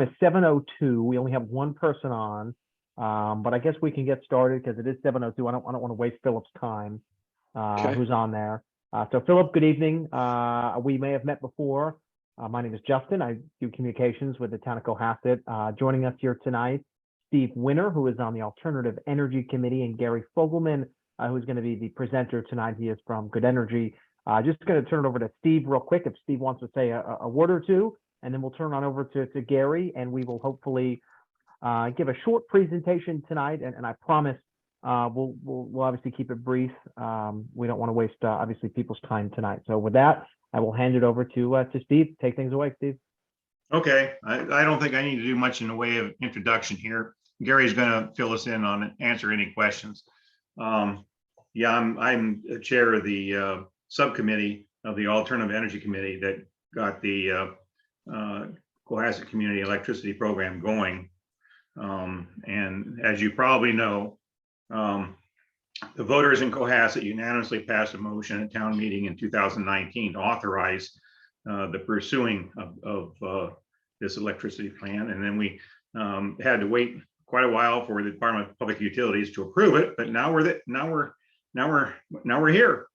is 7:02. We only have one person on, but I guess we can get started because it is 7:02. I don't want to waste Philip's time, who's on there. So Philip, good evening. We may have met before. My name is Justin. I do communications with the town of Cohasset. Joining us here tonight, Steve Winter, who is on the Alternative Energy Committee, and Gary Fogelman, who's going to be the presenter tonight. He is from Good Energy. Just going to turn it over to Steve real quick if Steve wants to say a word or two, and then we'll turn on over to Gary, and we will hopefully give a short presentation tonight. And I promise we'll obviously keep it brief. We don't want to waste obviously people's time tonight. So with that, I will hand it over to Steve. Take things away, Steve. Okay, I don't think I need to do much in the way of introduction here. Gary's going to fill us in on it, answer any questions. Yeah, I'm the chair of the subcommittee of the Alternative Energy Committee that got the Cohasset Community Electricity program going. And as you probably know, the voters in Cohasset unanimously passed a motion at town meeting in 2019 to authorize the pursuing of this electricity plan. And then we had to wait quite a while for the Department of Public Utilities to approve it, but now we're here.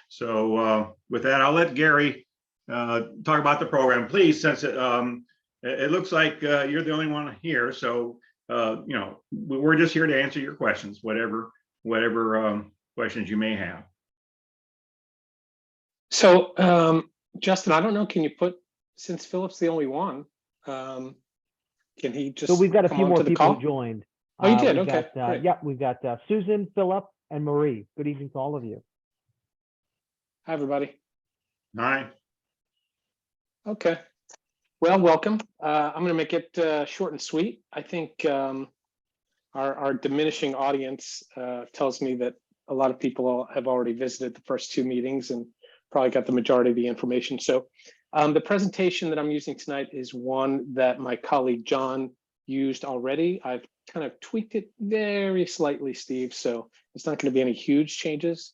So with that, I'll let Gary talk about the program, please, since it looks like you're the only one here. So you know, we're just here to answer your questions, whatever questions you may have. So Justin, I don't know, can you put, since Philip's the only one, can he just, so we've got a few more people who joined. Oh, you did? Okay. Yeah, we've got Susan, Philip, and Marie. Good evening to all of you. Hi, everybody. Hi. Okay. Well, welcome. I'm going to make it short and sweet. I think our diminishing audience tells me that a lot of people have already visited the first two meetings and probably got the majority of the information. So the presentation that I'm using tonight is one that my colleague John used already. I've kind of tweaked it very slightly, Steve, so it's not going to be any huge changes.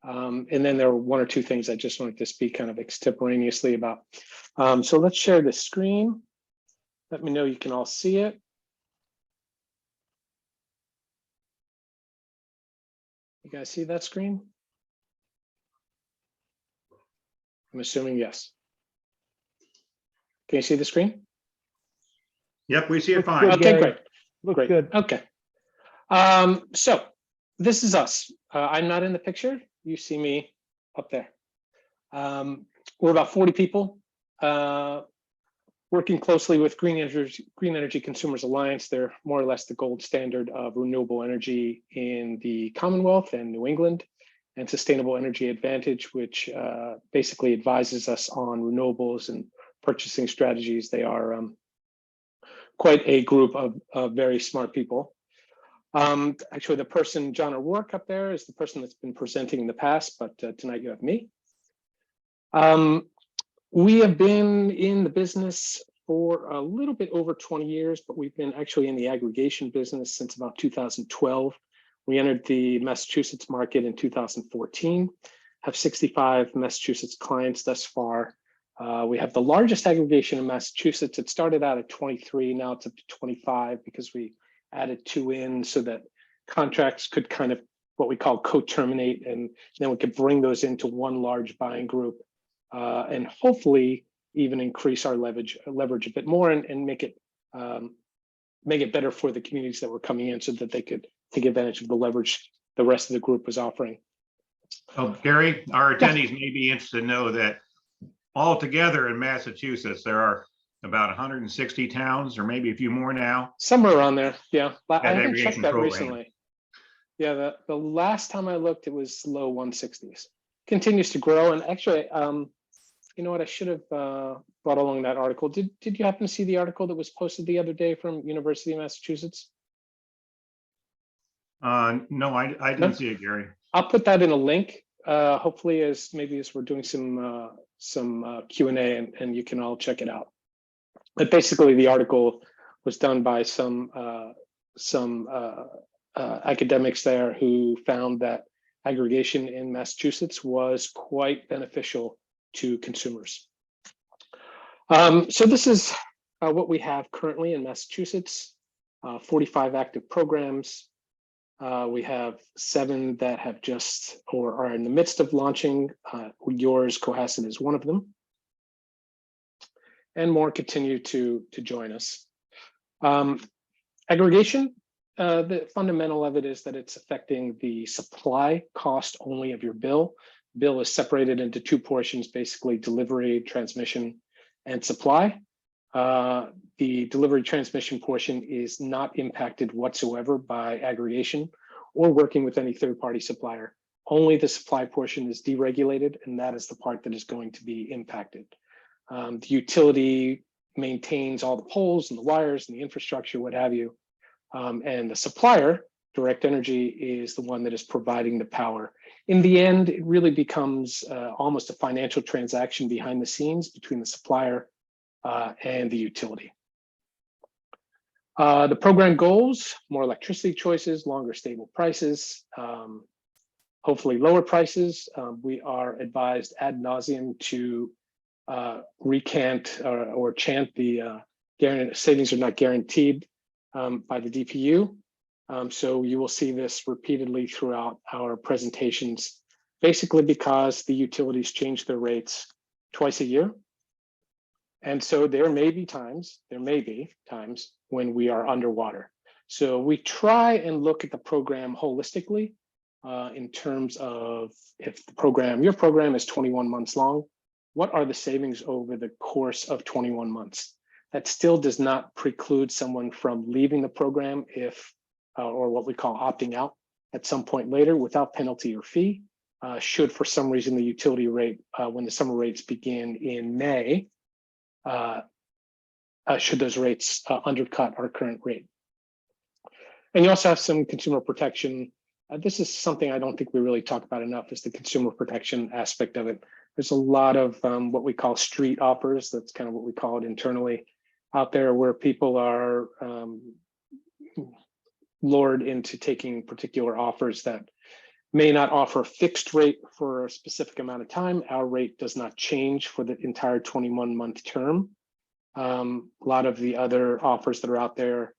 And then there are one or two things I just wanted to speak kind of extemporaneously about. So let's share the screen. Let me know you can all see it. You guys see that screen? I'm assuming yes. Can you see the screen? Yep, we see it fine. Okay, great. Looks Great. good. Okay. So this is us. I'm not in the picture. You see me up there. We're about 40 people working closely with Green Energy Consumers Alliance. They're more or less the gold standard of renewable energy in the Commonwealth and New England, and Sustainable Energy Advantage, which basically advises us on renewables and purchasing strategies. They are quite a group of very smart people. Actually, the person, John O'Rourke up there, is the person that's been presenting in the past, but tonight you have me. We have been in the business for a little bit over 20 years, but we've been actually in the aggregation business since about 2012. We entered the Massachusetts market in 2014, have 65 Massachusetts clients thus far. We have the largest aggregation in Massachusetts. It started out at 23, now it's up to 25 because we added 2 in so that contracts could kind of what we call co-terminate, and then we could bring those into one large buying group and hopefully even increase our leverage a bit more and make it better for the communities that were coming in so that they could take advantage of the leverage the rest of the group was offering. Oh, Gary, our attendees may be interested to know that altogether in Massachusetts, there are about 160 towns, or maybe a few more now. Somewhere around there, yeah. I haven't aggregation checked that program. recently. Yeah, the last time I looked, it was low 160s. Continues to grow, and actually, you know what? I should have brought along that article. Did you happen to see the article that was posted the other day from University of Massachusetts? No, I didn't see it, Gary. I'll put that in a link. Hopefully, as we're doing some Q&A, and you can all check it out. But basically, the article was done by some academics there who found that aggregation in Massachusetts was quite beneficial to consumers. So this is what we have currently in Massachusetts, 45 active programs. We have 7 that have just or are in the midst of launching. Yours, Cohasset, is one of them. And more continue to join us. Aggregation, the fundamental of it is that it's affecting the supply cost only of your bill. Bill is separated into 2 portions, basically delivery, transmission, and supply. The delivery transmission portion is not impacted whatsoever by aggregation or working with any third-party supplier. Only the supply portion is deregulated, and that is the part that is going to be impacted. The utility maintains all the poles and the wires and the infrastructure, what have you. And the supplier, Direct Energy, is the one that is providing the power. In the end, it really becomes almost a financial transaction behind the scenes between the supplier and the utility. The program goals: more electricity choices, longer stable prices, hopefully lower prices. We are advised ad nauseum to recant or chant the savings are not guaranteed by the DPU. So you will see this repeatedly throughout our presentations, basically because the utilities change their rates twice a year. And so there may be times when we are underwater. So we try and look at the program holistically in terms of if the program, your program is 21 months long, what are the savings over the course of 21 months? That still does not preclude someone from leaving the program if, or what we call opting out at some point later without penalty or fee. Should for some reason the utility rate, when the summer rates begin in May, should those rates undercut our current rate. And you also have some consumer protection. This is something I don't think we really talk about enough, is the consumer protection aspect of it. There's a lot of what we call street offers. That's kind of what we call it internally out there, where people are lured into taking particular offers that may not offer a fixed rate for a specific amount of time. Our rate does not change for the entire 21-month term. A lot of the other offers that are out there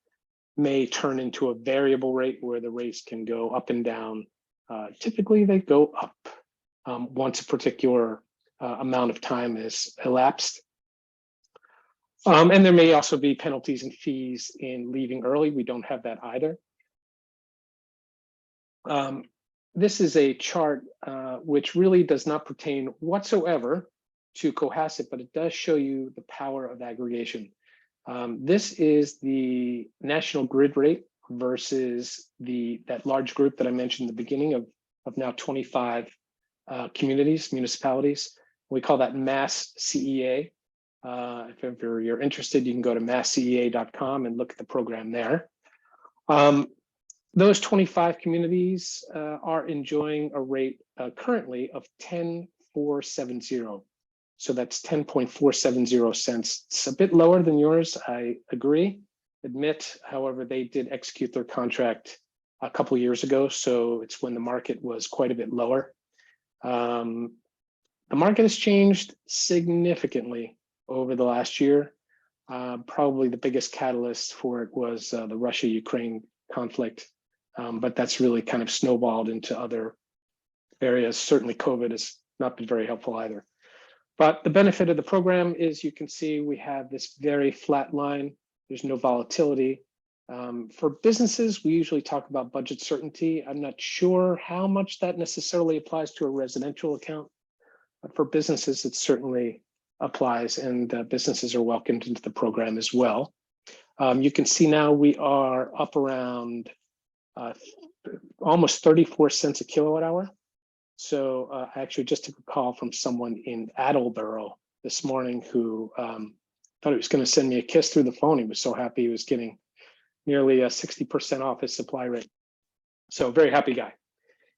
may turn into a variable rate where the rates can go up and down. Typically, they go up once a particular amount of time is elapsed. And there may also be penalties and fees in leaving early. We don't have that either. This is a chart which really does not pertain whatsoever to Cohasset, but it does show you the power of aggregation. This is the national grid rate versus that large group that I mentioned at the beginning of now 25 municipalities. We call that Mass CEA. If ever you're interested, you can go to masscea.com and look at the program there. Those 25 communities are enjoying a rate currently of 10,470. So that's 10.470 cents. It's a bit lower than yours, I agree. Admit, however, they did execute their contract a couple of years ago, so it's when the market was quite a bit lower. The market has changed significantly over the last year. Probably the biggest catalyst for it was the Russia-Ukraine conflict, but that's really kind of snowballed into other areas. Certainly COVID has not been very helpful either. But the benefit of the program is you can see we have this very flat line. There's no volatility. For businesses, we usually talk about budget certainty. I'm not sure how much that necessarily applies to a residential account, but for businesses, it certainly applies, and businesses are welcomed into the program as well. You can see now we are up around almost 34 cents a kilowatt hour. So I actually just took a call from someone in Attleboro this morning who thought he was going to send me a kiss through the phone. He was so happy he was getting nearly 60% off his supply rate. So very happy guy.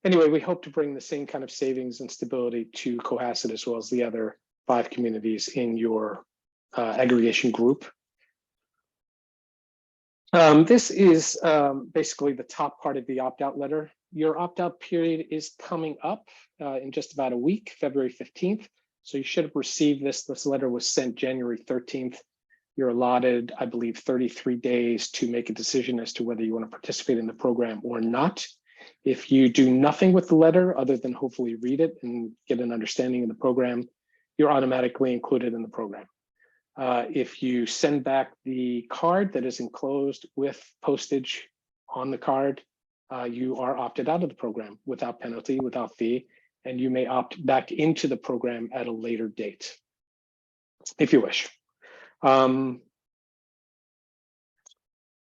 Anyway, we hope to bring the same kind of savings and stability to Cohasset as well as the other 5 communities in your aggregation group. This is basically the top part of the opt-out letter. Your opt-out period is coming up in just about a week, February 15th. So you should have received this. This letter was sent January 13th. You're allotted, I believe, 33 days to make a decision as to whether you want to participate in the program or not. If you do nothing with the letter other than hopefully read it and get an understanding of the program, you're automatically included in the program. If you send back the card that is enclosed with postage on the card, you are opted out of the program without penalty, without fee, and you may opt back into the program at a later date, if you wish.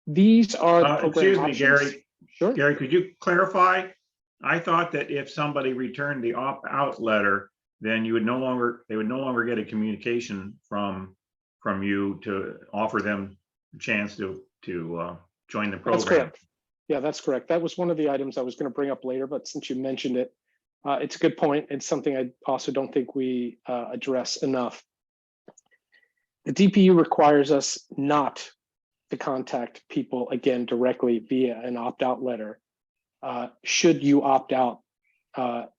These are the program excuse me, options. Gary. Sure. Gary, could you clarify? I thought that if somebody returned the opt-out letter, then they would no longer get a communication from you to offer them a chance to join the program. That's correct. Yeah, that's correct. That was one of the items I was going to bring up later, but since you mentioned it, it's a good point. It's something I also don't think we address enough. The DPU requires us not to contact people again directly via an opt-out letter, should you opt out at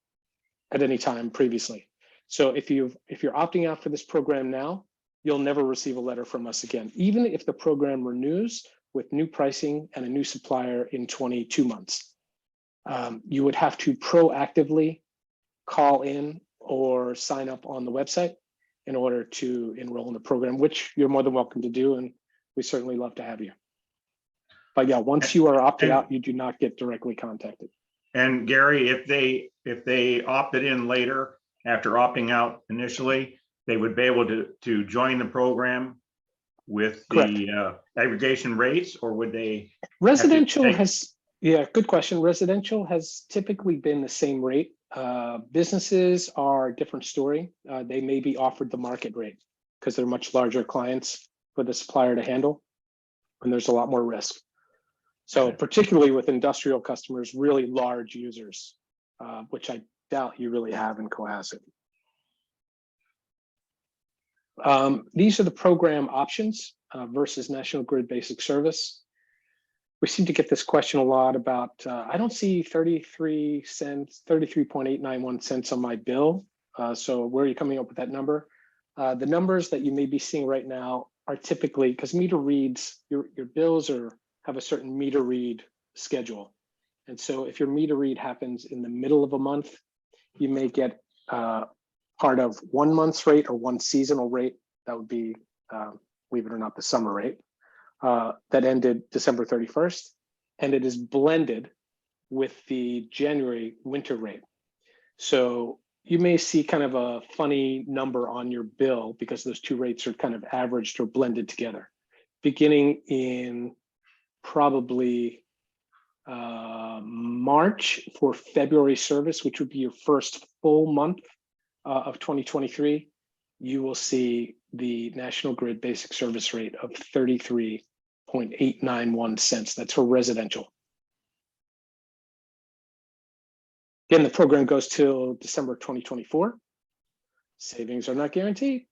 any time previously. So if you're opting out for this program now, you'll never receive a letter from us again, even if the program renews with new pricing and a new supplier in 22 months. You would have to proactively call in or sign up on the website in order to enroll in the program, which you're more than welcome to do, and we certainly love to have you. But yeah, once you are opted out, you do not get directly contacted. And Gary, if they opted in later after opting out initially, they would be able to join the program with the aggregation rates, or would they? Residential has, yeah, good question. Residential has typically been the same rate. Businesses are a different story. They may be offered the market rate because they're much larger clients for the supplier to handle, and there's a lot more risk. So particularly with industrial customers, really large users, which I doubt you really have in Cohasset. These are the program options versus National Grid Basic Service. We seem to get this question a lot about, I don't see 33 cents, 33.891 cents on my bill. So where are you coming up with that number? The numbers that you may be seeing right now are typically, because meter reads, your bills have a certain meter read schedule. And so if your meter read happens in the middle of a month, you may get part of 1 month's rate or one seasonal rate. That would be, believe it or not, the summer rate that ended December 31st. And it is blended with the January winter rate. So you may see kind of a funny number on your bill because those two rates are kind of averaged or blended together. Beginning in probably March for February service, which would be your first full month of 2023, you will see the National Grid Basic Service rate of 33.891 cents. That's for residential. Again, the program goes till December 2024. Savings are not guaranteed.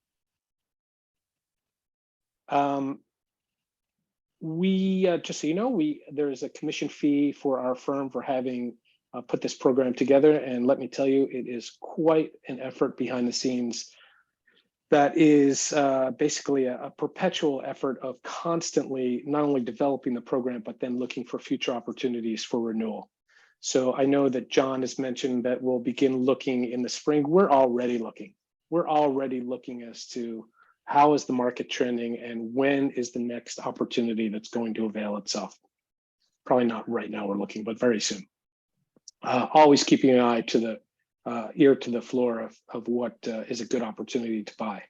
Just so you know, there is a commission fee for our firm for having put this program together. And let me tell you, it is quite an effort behind the scenes. That is basically a perpetual effort of constantly not only developing the program, but then looking for future opportunities for renewal. So I know that John has mentioned that we'll begin looking in the spring. We're already looking. We're already looking as to how is the market trending and when is the next opportunity that's going to avail itself. Probably not right now we're looking, but very soon. Always keeping an eye to the ear to the floor of what is a good opportunity to buy.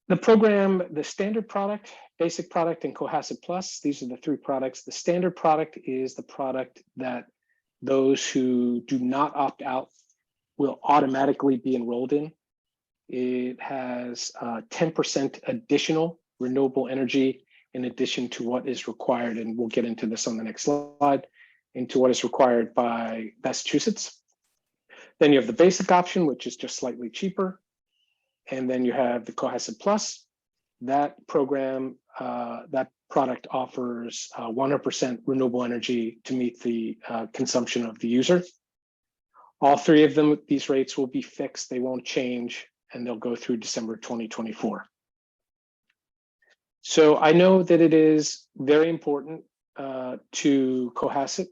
The program, the standard product, basic product, and Cohasset Plus, these are the three products. The standard product is the product that those who do not opt out will automatically be enrolled in. It has 10% additional renewable energy in addition to what is required, and we'll get into this on the next slide, into what is required by Massachusetts. Then you have the basic option, which is just slightly cheaper. And then you have the Cohasset Plus. That program, that product offers 100% renewable energy to meet the consumption of the user. All three of them, these rates will be fixed. They won't change, and they'll go through December 2024. So I know that it is very important to Cohasset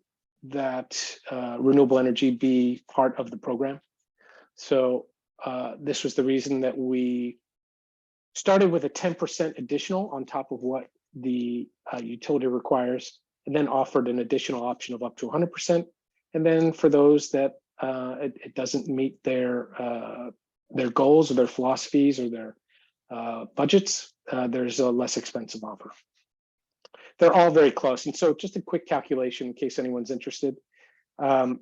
that renewable energy be part of the program. So this was the reason that we started with a 10% additional on top of what the utility requires, and then offered an additional option of up to 100%. And then for those that it doesn't meet their goals or their philosophies or their budgets, there's a less expensive offer. They're all very close. And so just a quick calculation in case anyone's interested. On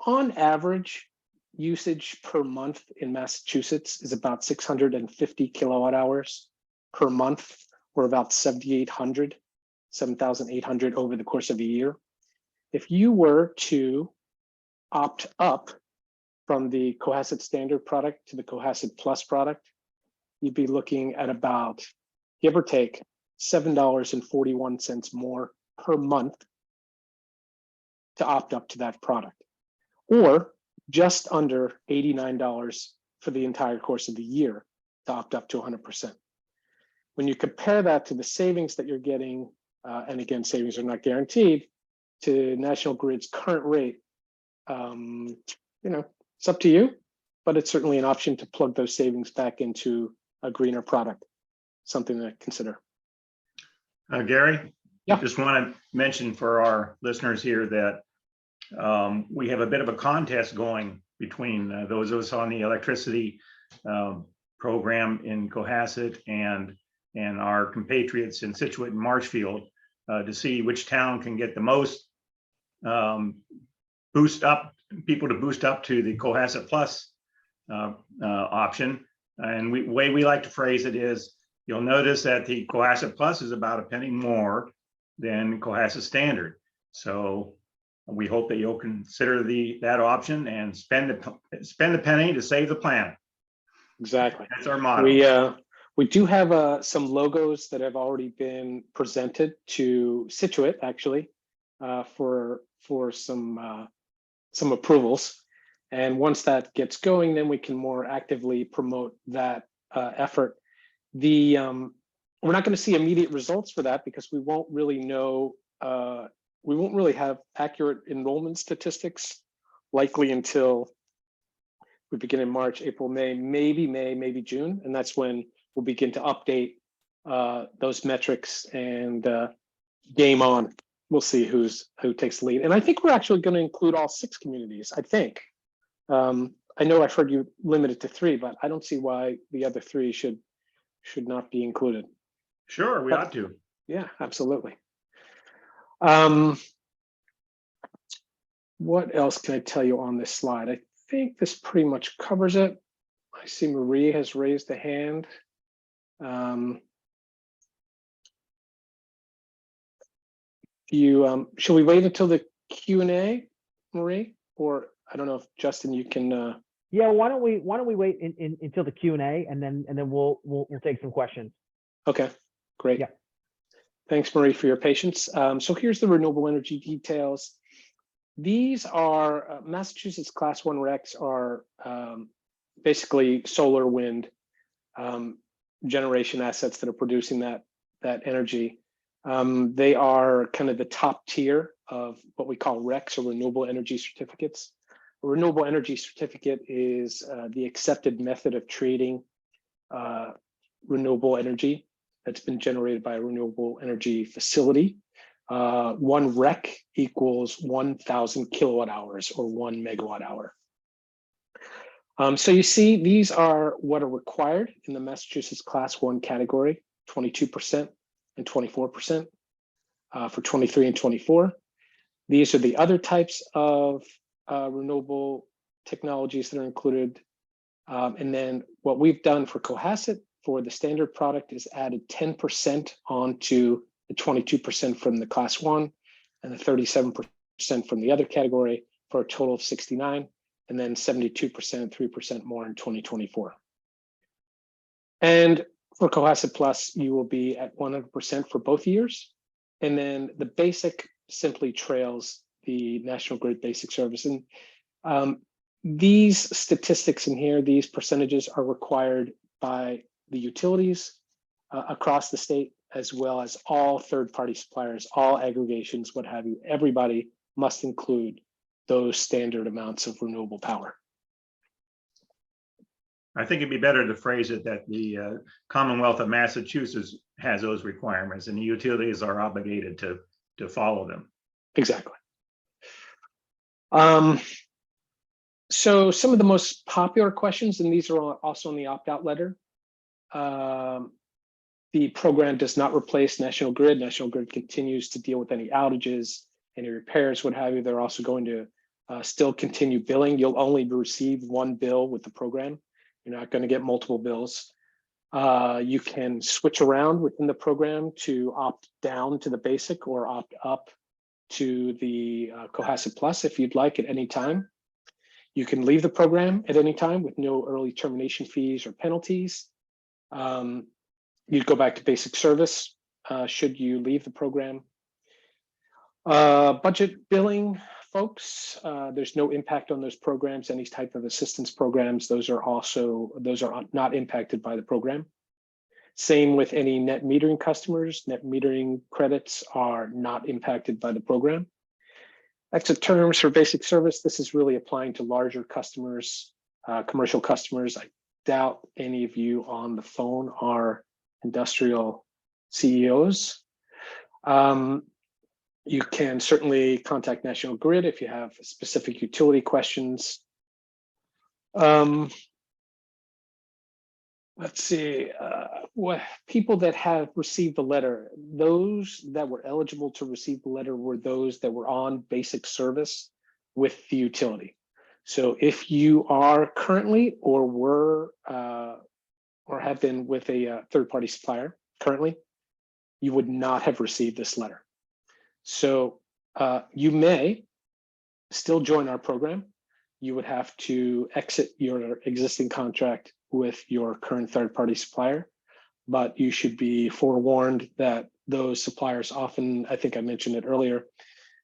average, usage per month in Massachusetts is about 650 kilowatt hours per month, or about 7,800 over the course of a year. If you were to opt up from the Cohasset standard product to the Cohasset Plus product, you'd be looking at about, give or take, $7.41 more per month to opt up to that product, or just under $89 for the entire course of the year to opt up to 100%. When you compare that to the savings that you're getting, and again, savings are not guaranteed, to National Grid's current rate, it's up to you, but it's certainly an option to plug those savings back into a greener product, something to consider. Gary, yeah, just want to mention for our listeners here that we have a bit of a contest going between those of us on the electricity program in Cohasset and our compatriots in Scituate and Marshfield to see which town can get the most people to boost up to the Cohasset Plus option. And the way we like to phrase it is, you'll notice that the Cohasset Plus is about a penny more than Cohasset Standard. So we hope that you'll consider that option and spend the penny to save the planet. Exactly. That's our motto. We do have some logos that have already been presented to Scituate, actually, for some approvals. And once that gets going, then we can more actively promote that effort. We're not going to see immediate results for that because we won't really know. We won't really have accurate enrollment statistics likely until we begin in March, April, May, maybe June, and that's when we'll begin to update those metrics and game on. We'll see who takes the lead, and I think we're actually going to include all 6 communities. I think. I know I've heard you limit it to 3, but I don't see why the other 3 should not be included. Sure, we ought to. Yeah, absolutely. What else can I tell you on this slide? I think this pretty much covers it. I see Marie has raised a hand. Shall we wait until the Q&A, Marie? Or I don't know if Justin, you can. Yeah, why don't we wait until the Q&A and then we'll take some questions. Okay, great. Yeah. Thanks, Marie, for your patience. So here's the renewable energy details. These are Massachusetts Class 1 RECs are basically solar, wind generation assets that are producing that energy. They are kind of the top tier of what we call RECs, or renewable energy certificates. A renewable energy certificate is the accepted method of trading renewable energy that's been generated by a renewable energy facility. 1 REC equals 1,000 kilowatt hours or 1 megawatt hour. So you see, these are what are required in the Massachusetts Class 1 category, 22% and 24% for 23 and 24. These are the other types of renewable technologies that are included. And then what we've done for Cohasset for the standard product is added 10% onto the 22% from the Class 1 and the 37% from the other category for a total of 69, and then 72%, 3% more in 2024. And for Cohasset Plus, you will be at 100% for both years. And then the basic simply trails the National Grid basic service. And these statistics in here, these percentages are required by the utilities across the state. as well as all third-party suppliers, all aggregations, what have you. Everybody must include those standard amounts of renewable power. I think it'd be better to phrase it that the Commonwealth of Massachusetts has those requirements and the utilities are obligated to follow them. Exactly. So some of the most popular questions, and these are also in the opt-out letter. The program does not replace National Grid. National Grid continues to deal with any outages, any repairs, what have you. They're also going to still continue billing. You'll only receive one bill with the program. You're not going to get multiple bills. You can switch around within the program to opt down to the basic or opt up to the Cohasset Plus if you'd like at any time. You can leave the program at any time with no early termination fees or penalties. You'd go back to basic service should you leave the program. Budget billing, folks, there's no impact on those programs, any type of assistance programs. Those are not impacted by the program. Same with any net metering customers. Net metering credits are not impacted by the program. Exit terms for basic service. This is really applying to larger customers, commercial customers. I doubt any of you on the phone are industrial CEOs. You can certainly contact National Grid if you have specific utility questions. Let's see, what people that have received the letter, those that were eligible to receive the letter were those that were on basic service with the utility. So if you are currently or were or have been with a third-party supplier currently, you would not have received this letter. So you may still join our program. You would have to exit your existing contract with your current third-party supplier, but you should be forewarned that those suppliers often, I think I mentioned it earlier,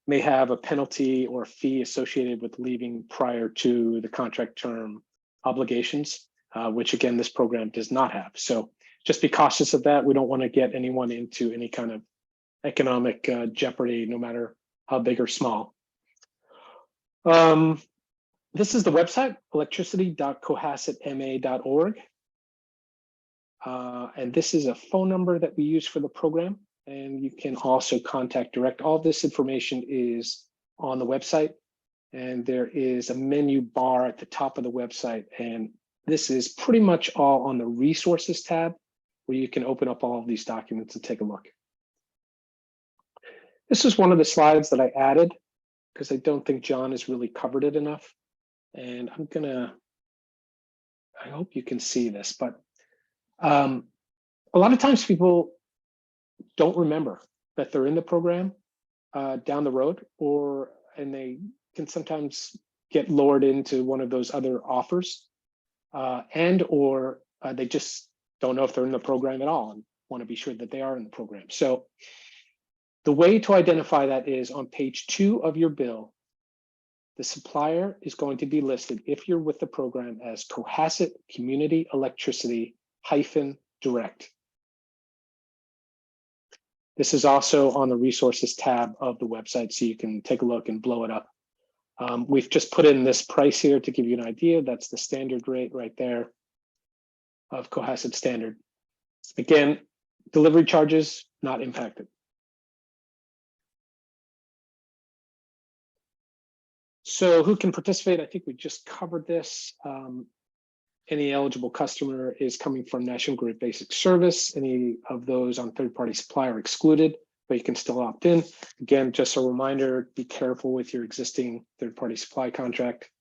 may have a penalty or fee associated with leaving prior to the contract term obligations, which again, this program does not have. So just be cautious of that. We don't want to get anyone into any kind of economic jeopardy, no matter how big or small. This is the website, electricity.cohassetma.org. And this is a phone number that we use for the program. And you can also contact direct. All this information is on the website. And there is a menu bar at the top of the website. And this is pretty much all on the resources tab, where you can open up all of these documents and take a look. This is one of the slides that I added because I don't think John has really covered it enough. And I hope you can see this, but a lot of times people don't remember that they're in the program down the road, and they can sometimes get lured into one of those other offers, or they just don't know if they're in the program at all and want to be sure that they are in the program. So the way to identify that is on page 2 of your bill. The supplier is going to be listed, if you're with the program, as Cohasset Community Electricity -direct. This is also on the resources tab of the website, so you can take a look and blow it up. We've just put in this price here to give you an idea. That's the standard rate right there of Cohasset Standard. Again, delivery charges not impacted. So who can participate? I think we just covered this. Any eligible customer is coming from National Grid Basic Service. Any of those on third-party supply are excluded, but you can still opt in. Again, just a reminder, be careful with your existing third-party supply contract.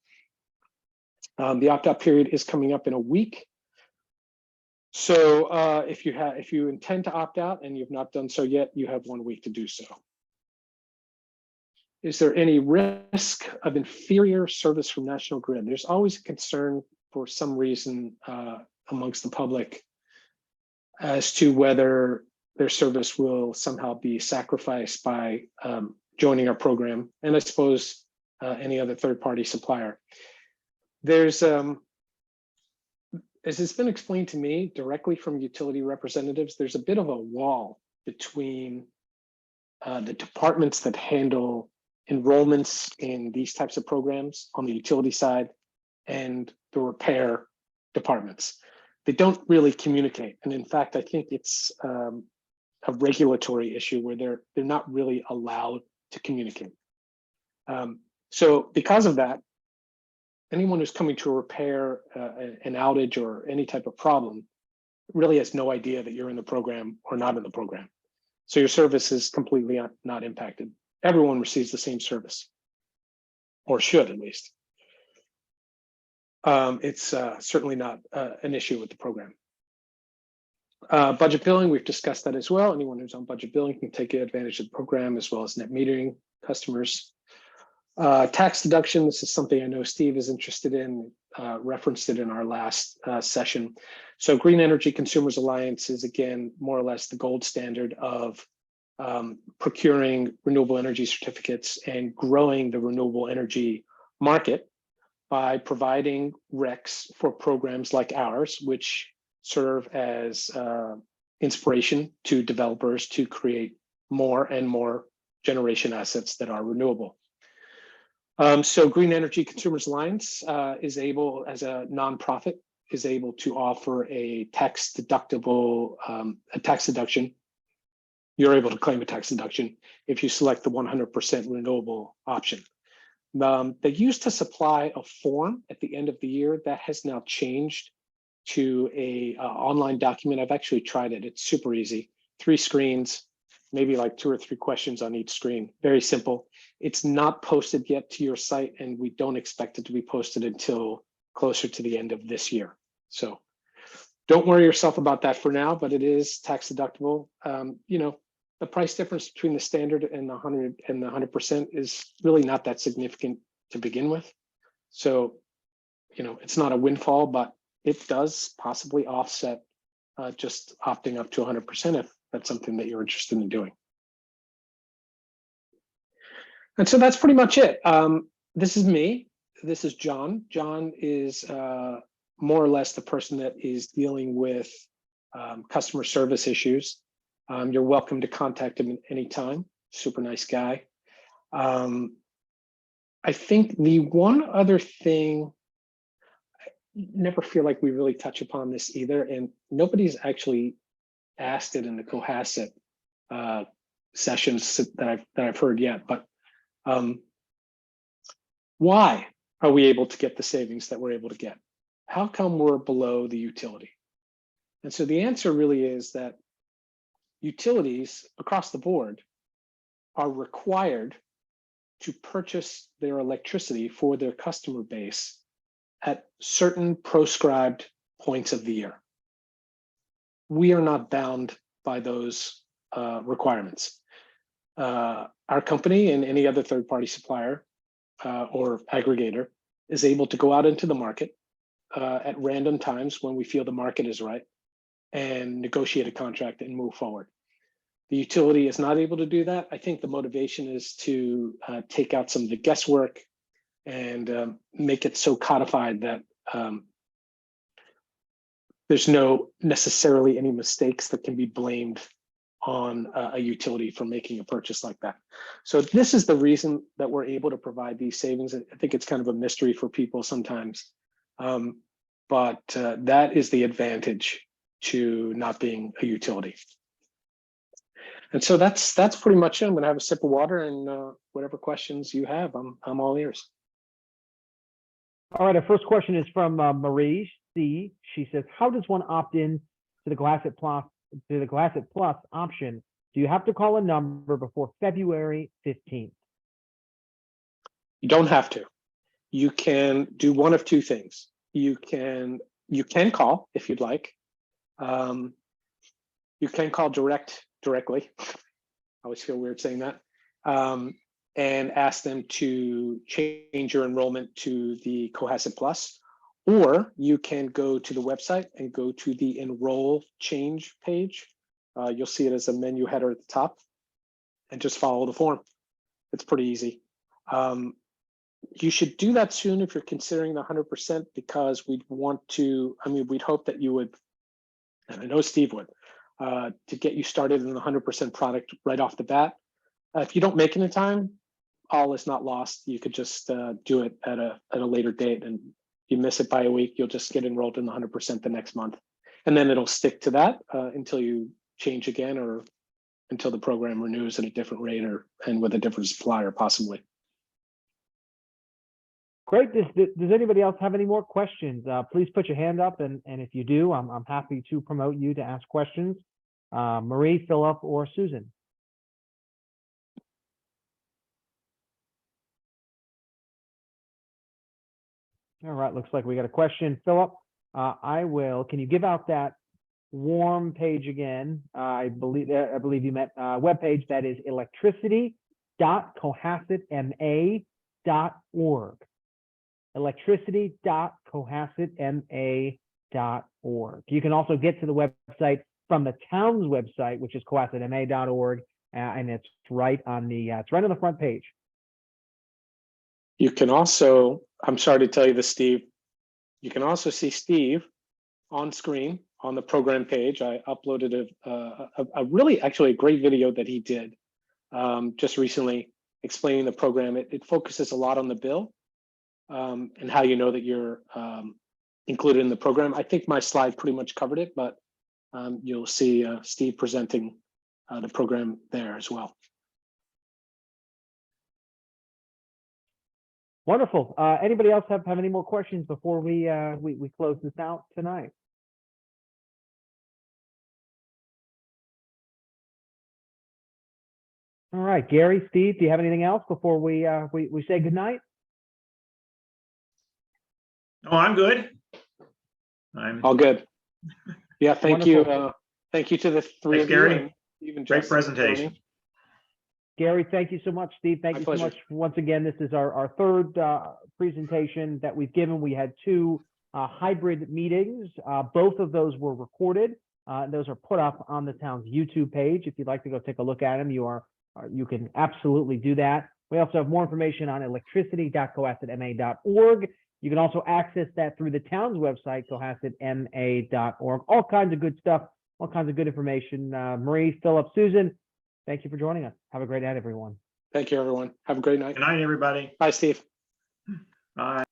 The opt-out period is coming up in a week. So if you intend to opt out and you've not done so yet, you have 1 week to do so. Is there any risk of inferior service from National Grid? There's always a concern for some reason amongst the public as to whether their service will somehow be sacrificed by joining our program, and I suppose any other third-party supplier. There's, as it's been explained to me directly from utility representatives, there's a bit of a wall between the departments that handle enrollments in these types of programs on the utility side and the repair departments. They don't really communicate. And in fact, I think it's a regulatory issue where they're not really allowed to communicate. So because of that, anyone who's coming to repair an outage or any type of problem really has no idea that you're in the program or not in the program. So your service is completely not impacted. Everyone receives the same service, or should at least. It's certainly not an issue with the program. Budget billing, we've discussed that as well. Anyone who's on budget billing can take advantage of the program, as well as net metering customers. Tax deduction, this is something I know Steve is interested in, referenced it in our last session. So Green Energy Consumers Alliance is, again, more or less the gold standard of procuring renewable energy certificates and growing the renewable energy market by providing RECs for programs like ours, which serve as inspiration to developers to create more and more generation assets that are renewable. So Green Energy Consumers Alliance is able, as a nonprofit, is able to offer a tax deductible, a tax deduction. You're able to claim a tax deduction if you select the 100% renewable option. They used to supply a form at the end of the year. That has now changed to a online document. I've actually tried it. It's super easy. 3 screens, maybe like 2 or 3 questions on each screen. Very simple. It's not posted yet to your site, and we don't expect it to be posted until closer to the end of this year. So don't worry yourself about that for now, but it is tax deductible. You know, the price difference between the standard and the 100% is really not that significant to begin with. So, you know, it's not a windfall, but it does possibly offset just opting up to 100% if that's something that you're interested in doing. And so that's pretty much it. This is me. This is John. John is more or less the person that is dealing with customer service issues. You're welcome to contact him at any time. Super nice guy. I think the one other thing, I never feel like we really touch upon this either, and nobody's actually asked it in the Cohasset sessions that I've heard yet, but why are we able to get the savings that we're able to get? How come we're below the utility? And so the answer really is that utilities across the board are required to purchase their electricity for their customer base at certain proscribed points of the year. We are not bound by those requirements. Our company and any other third-party supplier or aggregator is able to go out into the market at random times when we feel the market is right and negotiate a contract and move forward. The utility is not able to do that. I think the motivation is to take out some of the guesswork and make it so codified that there's no necessarily any mistakes that can be blamed on a utility for making a purchase like that. So this is the reason that we're able to provide these savings. I think it's kind of a mystery for people sometimes, but that is the advantage to not being a utility. And so that's pretty much it. I'm going to have a sip of water, and whatever questions you have, I'm all ears. All right, our first question is from Marie C. She says, "How does one opt in to the Cohasset Plus option? Do you have to call a number before February 15th?" You don't have to. You can do one of 2 things. You can call if you'd like. You can call directly. I always feel weird saying that. And ask them to change your enrollment to the Cohasset Plus, or you can go to the website and go to the enroll change page. You'll see it as a menu header at the top, and just follow the form. It's pretty easy. You should do that soon if you're considering the 100%, because we'd want to, we'd hope that you would, and I know Steve would, to get you started in the 100% product right off the bat. If you don't make it in time, all is not lost. You could just do it at a later date, and you miss it by a week, you'll just get enrolled in the 100% the next month. And then it'll stick to that until you change again, or until the program renews at a different rate, and with a different supplier possibly. Great. Does anybody else have any more questions? Please put your hand up, and if you do, I'm happy to promote you to ask questions. Marie, Philip, or Susan. All right, looks like we got a question. Philip, can you give out that warm page again? I believe you meant webpage that is electricity.cohassetma.org. electricity.cohassetma.org. You can also get to the website from the town's website, which is cohassetma.org, and it's right on the front page. You can also, I'm sorry to tell you this, Steve, you can also see Steve on screen on the program page. I uploaded a really actually a great video that he did just recently explaining the program. It focuses a lot on the bill and how you know that you're included in the program. I think my slide pretty much covered it, but you'll see Steve presenting the program there as well. Wonderful. Anybody else have any more questions before we close this out tonight? All right, Gary, Steve, do you have anything else before we say goodnight? No, I'm good. All good. Yeah, thank you. Wonderful. Thank you to the three Thanks, of you. Gary. And even Great Justin presentation. joining. Gary, thank you so much. Steve, thank My you pleasure. so much. Once again, this is our third presentation that we've given. We had two hybrid meetings. Both of those were recorded. Those are put up on the town's YouTube page. If you'd like to go take a look at them, you can absolutely do that. We also have more information on electricity.cohassetma.org. You can also access that through the town's website, cohassetma.org. All kinds of good stuff, all kinds of good information. Marie, Philip, Susan, thank you for joining us. Have a great night, everyone. Thank you, everyone. Have a great night. Good night, everybody. Bye, Steve. Bye.